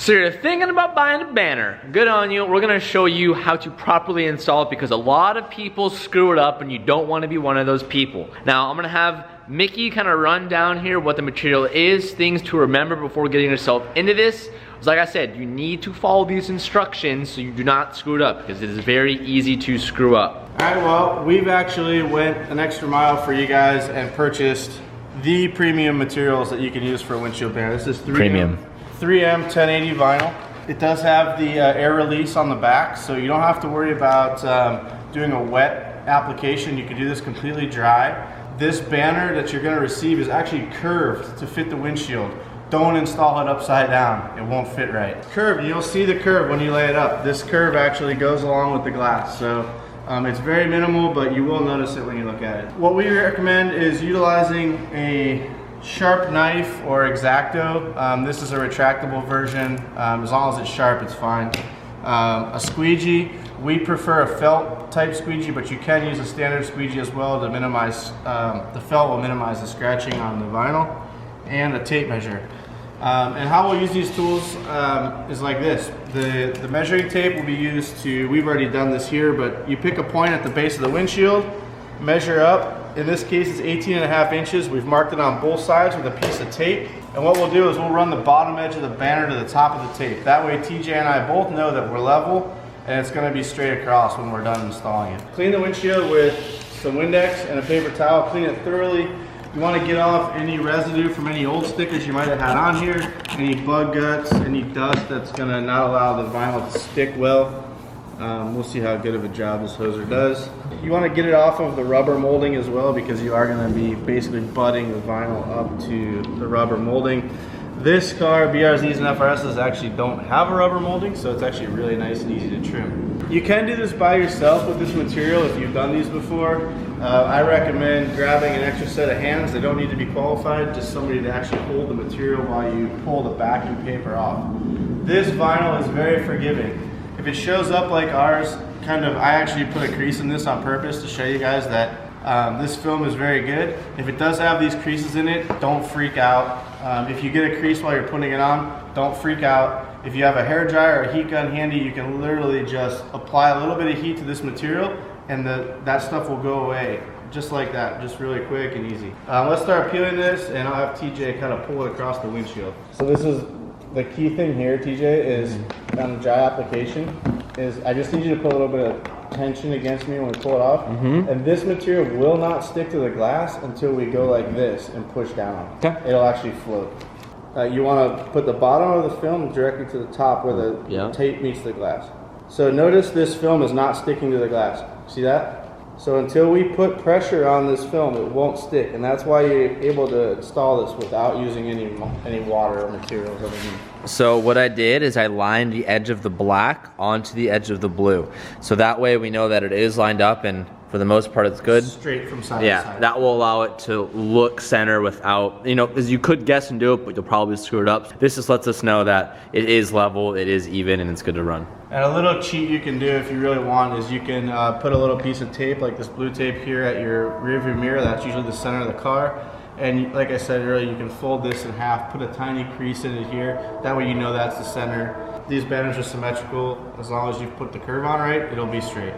So you're thinking about buying a banner, good on you. We're gonna show you how to properly install it because a lot of people screw it up and you don't wanna be one of those people. Now I'm gonna have Mickey kind of run down here what the material is, things to remember before getting yourself into this. Like I said, you need to follow these instructions so you do not screw it up because it is very easy to screw up. All right, well, we've actually went an extra mile for you guys and purchased the premium materials that you can use for a windshield banner. This is 3M 1080 vinyl. It does have the air release on the back, so you don't have to worry about doing a wet application. You can do this completely dry. This banner that you're gonna receive is actually curved to fit the windshield. Don't install it upside down. It won't fit right. Curve, you'll see the curve when you lay it up. This curve actually goes along with the glass. So it's very minimal, but you will notice it when you look at it. What we recommend is utilizing a sharp knife or X-Acto. This is a retractable version. As long as it's sharp, it's fine. A squeegee. We prefer a felt type squeegee, but you can use a standard squeegee as well to minimize, the felt will minimize the scratching on the vinyl. And a tape measure. And how we'll use these tools is like this. The measuring tape will be used to, we've already done this here, but you pick a point at the base of the windshield, measure up. In this case, it's 18.5 inches. We've marked it on both sides with a piece of tape. And what we'll do is we'll run the bottom edge of the banner to the top of the tape. That way TJ and I both know that we're level and it's gonna be straight across when we're done installing it. Clean the windshield with some Windex and a paper towel. Clean it thoroughly. You want to get off any residue from any old stickers you might have had on here, any bug guts, any dust that's going to not allow the vinyl to stick well. We'll see how good of a job this hoser does. You want to get it off of the rubber molding as well because you are going to be basically butting the vinyl up to the rubber molding. This car, BRZs and FRSs actually don't have a rubber molding, so it's actually really nice and easy to trim. You can do this by yourself with this material if you've done these before. I recommend grabbing an extra set of hands. They don't need to be qualified, just somebody to actually hold the material while you pull the backing paper off. This vinyl is very forgiving. If it shows up like ours, I actually put a crease in this on purpose to show you guys that this film is very good. If it does have these creases in it, don't freak out. If you get a crease while you're putting it on, don't freak out. If you have a hair dryer or a heat gun handy, you can literally just apply a little bit of heat to this material and that stuff will go away. Just like that, just really quick and easy. Let's start peeling this and I'll have TJ kind of pull it across the windshield. So this is the key thing here, TJ, is on the dry application, is I just need you to put a little bit of tension against me when we pull it off. And this material will not stick to the glass until we go like this and push down. Okay. It'll actually float. You want to put the bottom of the film directly to the top where the tape meets the glass. So notice this film is not sticking to the glass. See that? So until we put pressure on this film, it won't stick, and that's why you're able to install this without using any water or materials underneath. So what I did is I lined the edge of the black onto the edge of the blue. So that way we know that it is lined up and for the most part it's good. Straight from side to side. Yeah, that will allow it to look center without, because you could guess and do it, but you'll probably screw it up. This just lets us know that it is level, it is even, and it's good to run. And a little cheat you can do if you really want is you can put a little piece of tape like this blue tape here at your rear view mirror. That's usually the center of the car. And like I said earlier, you can fold this in half, put a tiny crease in it here. That way you know that's the center. These banners are symmetrical. As long as you put the curve on right, it'll be straight.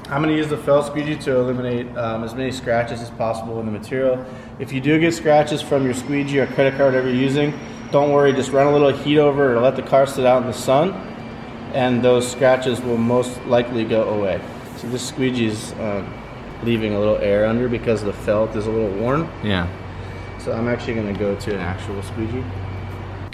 I'm going to use the felt squeegee to eliminate as many scratches as possible in the material. If you do get scratches from your squeegee or credit card whatever you're using, don't worry, just run a little heat over it or let the car sit out in the sun and those scratches will most likely go away. So this squeegee is leaving a little air under because the felt is a little worn. Yeah. So I'm actually going to go to an actual squeegee.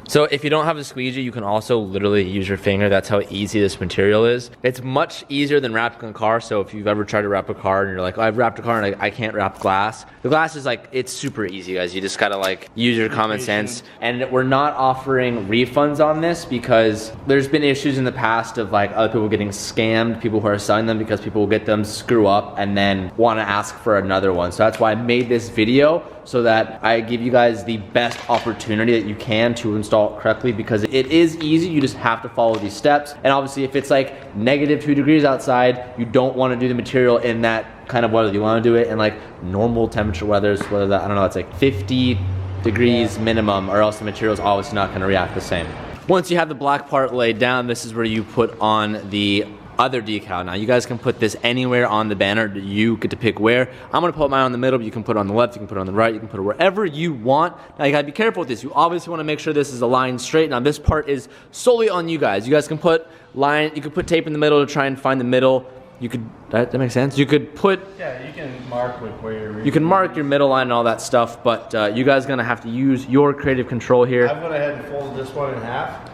So if you don't have a squeegee, you can also literally use your finger. That's how easy this material is. It's much easier than wrapping a car. So if you've ever tried to wrap a car and you're like, oh, I've wrapped a car and I can't wrap glass. The glass is like, it's super easy, guys. You just gotta like use your common sense. And we're not offering refunds on this because there's been issues in the past of like other people getting scammed, people who are selling them because people will get them, screw up, and then wanna ask for another one. So that's why I made this video so that I give you guys the best opportunity that you can to install it correctly because it is easy. You just have to follow these steps. And obviously if it's like -2 degrees outside, you don't want to do the material in that kind of weather. You want to do it in like normal temperature weathers, whether that, I don't know, it's like 50 degrees minimum, or else the material is obviously not going to react the same. Once you have the black part laid down, this is where you put on the other decal. Now you guys can put this anywhere on the banner. You get to pick where. I'm gonna put mine on the middle, but you can put it on the left, you can put it on the right, you can put it wherever you want. Now you gotta be careful with this. You obviously wanna make sure this is aligned straight. Now this part is solely on you guys. You guys can put you could put tape in the middle to try and find the middle. You could, that makes sense? You could put... Yeah, you can mark with where you're reading. You can mark your middle line and all that stuff, but you guys are gonna have to use your creative control here. I've went ahead and folded this one in half,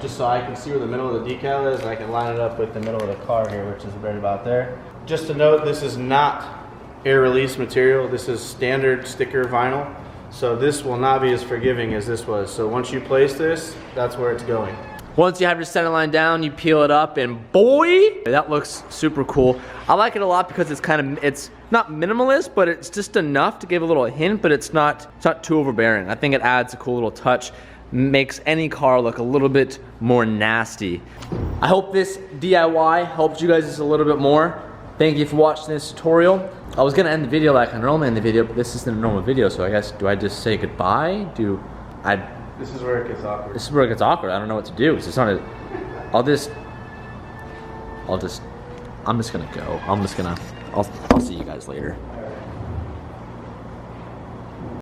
just so I can see where the middle of the decal is, and I can line it up with the middle of the car here, which is right about there. Just to note, this is not air release material. This is standard sticker vinyl. So this will not be as forgiving as this was. So once you place this, that's where it's going. Once you have your center line down, you peel it up, and boy, that looks super cool. I like it a lot because it's not minimalist, but it's just enough to give a little hint, but it's not too overbearing. I think it adds a cool little touch, makes any car look a little bit more nasty. I hope this DIY helped you guys just a little bit more. Thank you for watching this tutorial. I was gonna end the video like I normally end the video, but this isn't a normal video, so I guess, do I just say goodbye? This is where it gets awkward. This is where it gets awkward. I don't know what to do. It's not a, I'm just gonna go. I'll see you guys later.